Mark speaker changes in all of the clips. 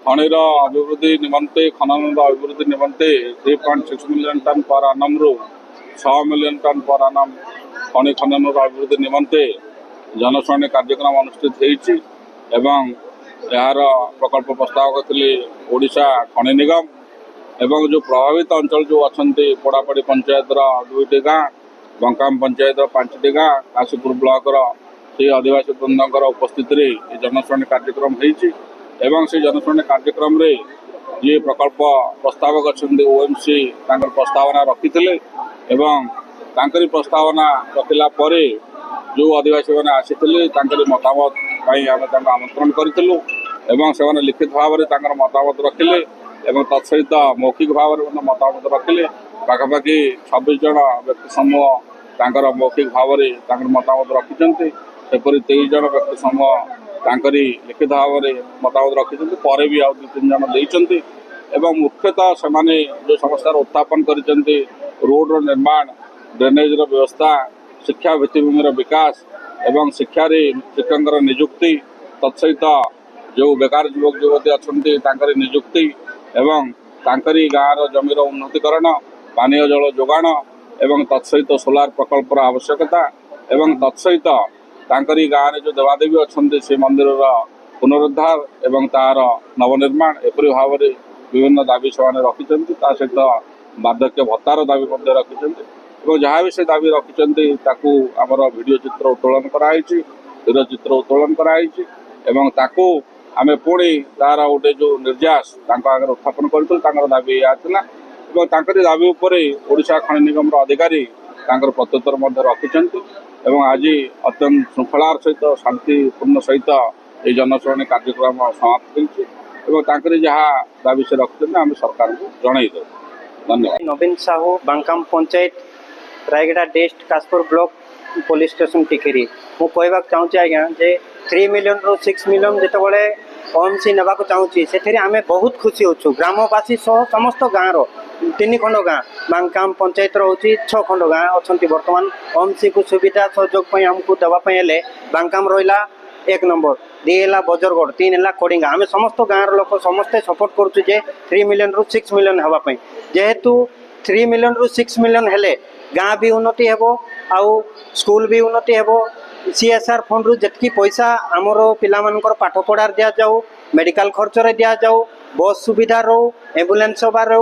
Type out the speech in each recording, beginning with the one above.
Speaker 1: खनिर अभिवृद्धि निमंते खनन अभिवृद्धि निमंते 3.6 मिलियन टन पर annum रु 6 मिलियन टन पर annum खनि खनन अभिवृद्धि निमंते जनशुणाणी कार्यक्रम अनुष्ठित होईछि एवं यार प्रकल्प प्रस्ताव करथिले ओडिशा खनि निगम एवं जो प्रभावित अंचल जो अच्छे पोड़ापड़ी पंचायत दुईटी गाँ बंकाम पंचायत 5टी गाँ काशीपुर ब्लॉक से आदिवासी वृंदर उपस्थित जनशुणाणी कार्यक्रम होईछि एवं से जनशुणाणी कार्यक्रम रे ये प्रकल्प प्रस्तावक अच्छा ओएमसी प्रस्तावना रखी एवं तांकरी प्रस्तावना रखला परे जो आदिवासी मैंने आसी मतामत आम आमंत्रण करूँ एवं से लिखित भाव में मतामत रखिले एवं तत्सहित मौखिक भाव में मतामत रखिले पाखापाखि 26 जन व्यक्ति समूह मौखिक भाव में मतामत रखिंट सेपरी 23 जन व्यक्ति समूह तांकरी लिखित भाव में मतामत रखिंट पर भी आउ 2-3 जन देइचंती एवं मुख्यतः से जो समस्या उत्थापन करिसेंती रोड रो निर्माण ड्रेनेज रो व्यवस्था शिक्षा भित्तिभूमि विकास एवं शिक्षा शिक्षक निजुक्ति तत्सहित जो बेकार युवक युवती अच्छा निजुक्ति एवं तांकरी गाँव जमीर उन्नतीकरण पानीय जल जोगाण एवं तत्सहित सोलार प्रकल्पर आवश्यकता एवं तत्सहित तांकरी गाँव में जो देवादेवी अच्छा से मंदिर पुनरुद्धार एवं तार नवनिर्माण एपरी भाव में विभिन्न दाबी से रखिंट सहित बार्धक्य भत्तार दाबी रखिंट जहाँ भी से दाबी रखिंट आमर वीडियो चित्र उत्तोलन कराई वीडियो चित्र उत्तोलन कराई एवं ताकू आमे पुणी तार गोटे जो निर्यास आगे उत्थापन कर दाबी या दाबी ओडिशा खनि निगम अधिकारी प्रत्युत्तर रखिंट एवं आज अत्यंत श्रृंखलार सहित शांतिपूर्ण सहित ये जनशुणाणी कार्यक्रम समाप्त होती जहाँ दाबी से रखिंट आम सरकार को जनईदेव। धन्यवाद।
Speaker 2: नवीन साहू बांकाम panchayat Rayagada district Kashipur block police station Tikeri मु कहवाक चाहूँगी आज्ञा जे 3 मिलियन रु 6 मिलियन जितेबाला ओएमसी नेबा चाहूँगी से आम बहुत खुशी होचु ग्रामवासी सह समस्त गाँव 3 खंड गाँ बांकाम पंचायत रोचे 6 खंड गाँ अच्छा बर्तमान ओएमसी को सुविधा सहयोग आमको देवाई बांकाम रहा 1 नंबर 2 है बजरगढ़ 3 है कोडिंगा आम समस्त गाँव लोक समस्ते सपोर्ट करुचु जे 3 मिलियन रु 6 मिलियन हाँपाई जेहेतु 3 मिलियन रु 6 मिलियन हेले गाँ भी उन्नति हेबो आउ स्कूल भी उन्नति हेबो सीएसआर फंड रु जतकी पैसा आमर पिला मानकर पाठ पढ़ार दिया जाऊ मेडिकल खर्च रे दिया जाऊ बस सुविधा रो एम्बुलेंस सेवा रो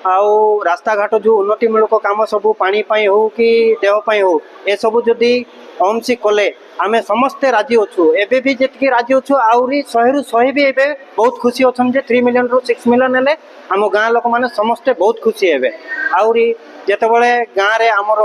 Speaker 2: आउ रास्ता घाट जो उन्नतिमूलक काम सबू पानी पाई हो कि देह पाई हो ए सबू जदि ओएमसी कले आमे समस्ते राजी अच्छु एबे भी जितकी राजी अच्छु आउरी 100 रु 100 भी एबे बहुत खुशी अच्छन जे 3 मिलियन रु 6 मिलियन हेले आम गाँ लोक माने समस्ते बहुत खुशी हेबे आउरी जेतेबेले गाँ रे आमर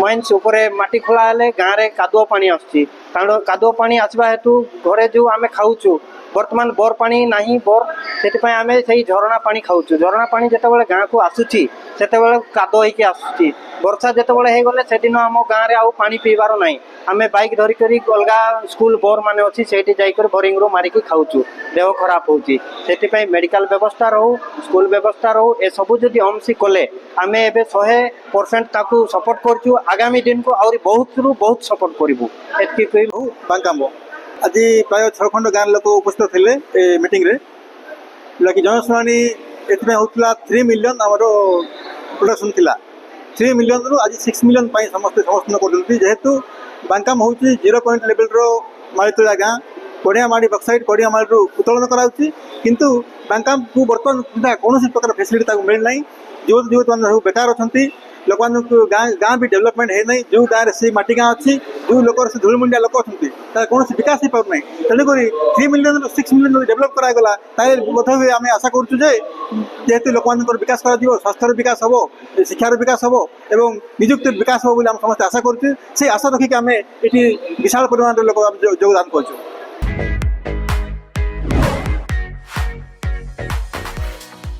Speaker 2: माइंस उपरे माटी खोला हेले गाँ रे कादुआ पानी आसुची कारण कादुआ पानी आसबा हेतु घरे जो आमे खाउछु बर्तमान बोर पानी नहीं बोर से आम से झरणा पानी खाऊँ झरणा पानी जितेबाला गाँ को आसूची से कादो होगी आसूची वर्षा जितेबाला हो गले से दिन आम गाँव में आउ पानी पीबार ना आम बाइक धरिक अलग स्कूल बोर मान अच्छी से जाकर बोरिंग रू मारिक खाऊँ देह खराब होती मेडिकल व्यवस्था रहू स्कूल व्यवस्था रहू ए सबू जदि ओएमसी कले आम ए 100% ताकू सपोर्ट करूँ आगामी दिन को आहरी बहुत रु बहुत सपोर्ट करूँ एतकी
Speaker 3: बांकाम आज प्राय 6 खंड गाँव लोक उपस्थित थे मीटिंग रे कि जनशुणाणी होता 3 मिलियन आमर प्रोडक्शन थिला 3 मिलियन रु आज 6 मिलियन समस्त समर्थन कर जेहेतु बांकाम हूँ 0 पॉइंट लेवल रो माड़ीतोड़ा गाँ कड़ियामाड़ी बक्साइड कड़ियामाड़ी उत्तोलन कराऊँच किंतु बांकाम को बर्तमान सुधा कौन प्रकार फैसिलिटी मिलना युवक युवती मैंने सब बेकार अच्छा लोक गाँ भी डेवलपमेंट है नहीं जो गाँव से माटी गाँ अच्छी जो लोक से धूलमुंडिया लोक अच्छा कौन विकास हो पार ना तेणुक 3 मिलियन 6 मिलियन डेभलप करागला बोध हुए आम आशा करूँ जेहेतु लोक विकास कर स्वास्थ्य विकास हम शिक्षार विकास हम एवं निजुक्ति विकास हम समस्त आशा करुँ से आशा रखिक आम ये विशाल परिमाण लोक योगदान करूँ।